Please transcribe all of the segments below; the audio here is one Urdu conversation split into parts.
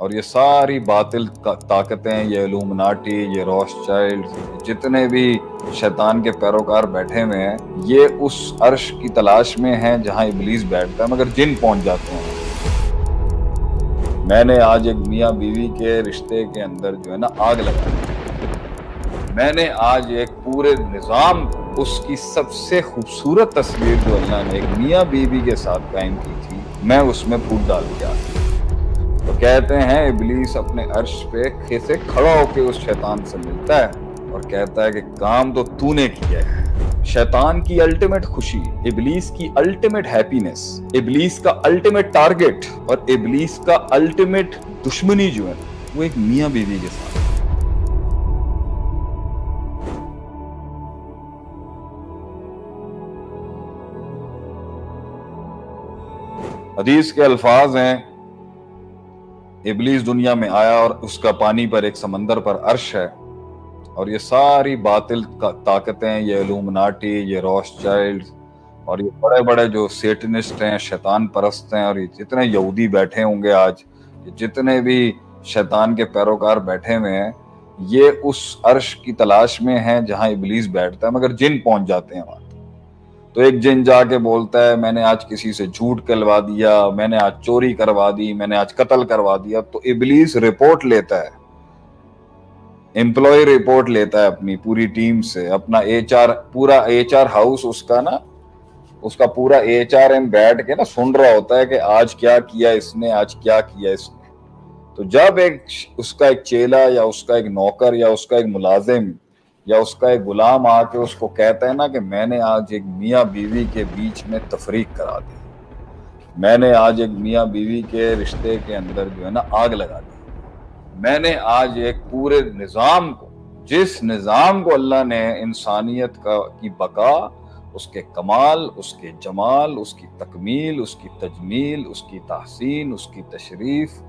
اور یہ ساری باطل طاقتیں، یہ الومناٹی، یہ روس چائلڈ، جتنے بھی شیطان کے پیروکار بیٹھے ہوئے ہیں، یہ اس عرش کی تلاش میں ہیں جہاں ابلیس بیٹھتا ہے، مگر جن پہنچ جاتے ہیں۔ میں نے آج ایک میاں بیوی کے رشتے کے اندر جو ہے نا آگ لگا دی۔ میں نے آج ایک پورے نظام، اس کی سب سے خوبصورت تصویر جو اللہ نے ایک میاں بیوی کے ساتھ قائم کی تھی، میں اس میں پھوٹ ڈال کے آ گیا۔ تو کہتے ہیں ابلیس اپنے عرش پہ سے کھڑا ہو کے اس شیطان سے ملتا ہے اور کہتا ہے کہ کام تو تو نے کیا ہے۔ شیطان کی الٹیمیٹ خوشی، ابلیس کی الٹیمیٹ ہیپینس، ابلیس کا الٹیمیٹ ٹارگٹ اور ابلیس کا الٹیمیٹ دشمنی جو ہے وہ ایک میاں بیوی کے ساتھ۔ حدیث کے الفاظ ہیں، ابلیس دنیا میں آیا اور اس کا پانی پر ایک سمندر پر عرش ہے، اور یہ ساری باطل طاقتیں، یہ الومناٹی، یہ روس چائلڈ اور یہ بڑے بڑے جو سیٹنسٹ ہیں، شیطان پرست ہیں، اور یہ جتنے یہودی بیٹھے ہوں گے آج، جتنے بھی شیطان کے پیروکار بیٹھے ہوئے ہیں، یہ اس عرش کی تلاش میں ہیں جہاں ابلیس بیٹھتا ہے، مگر جن پہنچ جاتے ہیں وہاں۔ تو ایک جن جا کے بولتا ہے میں نے آج کسی سے جھوٹ کہلوا دیا، میں نے آج چوری کروا دی، میں نے آج قتل کروا دیا، تو ابلیس رپورٹ لیتا ہے، امپلائی رپورٹ لیتا ہے اپنی پوری ٹیم سے، اپنا پورا ایچ آر ہاؤس اس کا پورا ایچ آر ایم بیٹھ کے نا سن رہا ہوتا ہے کہ آج کیا کیا اس نے، آج کیا کیا اس نے۔ تو جب اس کا ایک چیلا یا اس کا ایک نوکر یا اس کا ایک ملازم یا اس کا ایک غلام آ کے اس کو کہتا ہے نا کہ میں نے آج ایک میاں بیوی کے بیچ میں تفریق کرا دی، میں نے آج ایک میاں بیوی کے رشتے کے اندر جو ہے نا آگ لگا دی، میں نے آج ایک پورے نظام کو، جس نظام کو اللہ نے انسانیت کی بقا، اس کے کمال، اس کے جمال، اس کی تکمیل، اس کی تجمیل، اس کی تحسین، اس کی تشریف،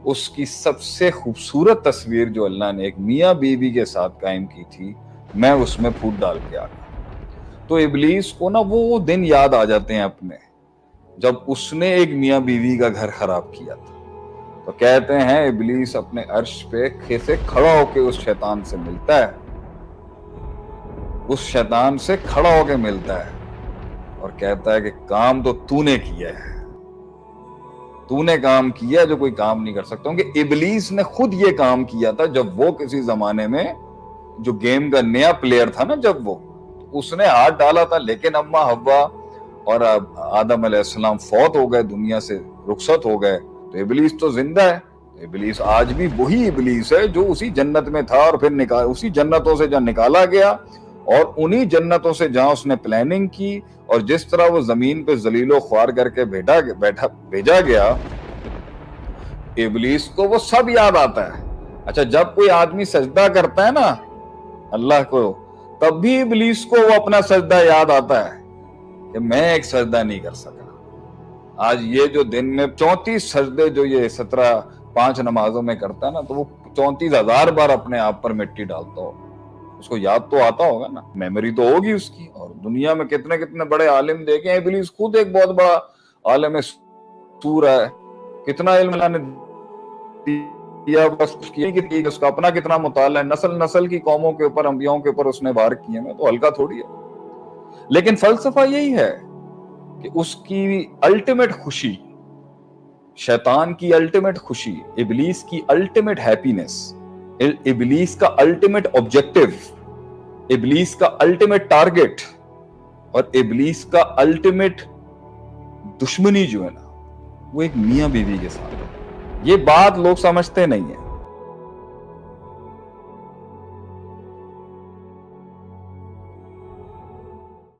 اس کی سب سے خوبصورت تصویر جو اللہ نے ایک میاں بیوی کے ساتھ قائم کی تھی، میں اس میں پھوٹ ڈال کے آ گیا۔ تو ابلیس کو نا وہ دن یاد آ جاتے ہیں اپنے، جب اس نے ایک میاں بیوی کا گھر خراب کیا تھا۔ تو کہتے ہیں ابلیس اپنے عرش پہ سے کھڑا ہو کے اس شیطان سے ملتا ہے، اس شیطان سے کھڑا ہو کے ملتا ہے اور کہتا ہے کہ کام تو تو نے کیا ہے، تو نے کام کیا جو کوئی کام نہیں کر سکتا ہوں۔ کہ ابلیس نے خود یہ کام کیا تھا جب وہ کسی زمانے میں جو گیم کا نیا پلیئر تھا نا، جب وہ اس نے ہاتھ ڈالا تھا، لیکن اما حوا اور آدم علیہ السلام فوت ہو گئے، دنیا سے رخصت ہو گئے، تو ابلیس تو زندہ ہے۔ ابلیس آج بھی وہی ابلیس ہے جو اسی جنت میں تھا، اور پھر اسی جنتوں سے جہاں نکالا گیا، اور انہی جنتوں سے جہاں اس نے پلاننگ کی، اور جس طرح وہ زمین پہ ذلیل و خوار کر کے بھیجا گیا، ابلیس کو وہ سب یاد آتا ہے۔ اچھا، جب کوئی آدمی سجدہ کرتا ہے نا اللہ کو، تب بھی ابلیس کو وہ اپنا سجدہ یاد آتا ہے کہ میں ایک سجدہ نہیں کر سکا۔ آج یہ جو دن میں 34 سجدے جو یہ 5 نمازوں میں کرتا ہے نا، تو وہ 34,000 بار اپنے آپ پر مٹی ڈالتا ہو، اس کو یاد تو آتا ہوگا نا، میموری تو ہوگی اس کی۔ اور دنیا میں کتنے کتنے بڑے عالم دیکھیں، ابلیس خود ایک بہت بڑا عالم سور ہے، کتنا علم اللہ نے دیا، بس اس کا اپنا کتنا مطالعہ ہے، نسل نسل کی قوموں کے اوپر، انبیاؤں کے اوپر اس نے وار کیے ہیں، تو ہلکا تھوڑی ہے۔ لیکن فلسفہ یہی ہے کہ اس کی الٹیمیٹ خوشی، شیطان کی الٹیمیٹ خوشی، ابلیس کی الٹیمیٹ ہیپینس، ابلیس کا الٹیمیٹ آبجیکٹو، ابلیس کا الٹیمیٹ ٹارگٹ اور ابلیس کا الٹیمیٹ دشمنی جو ہے نا، وہ ایک میاں بیوی کے ساتھ ہے۔ یہ بات لوگ سمجھتے نہیں ہیں۔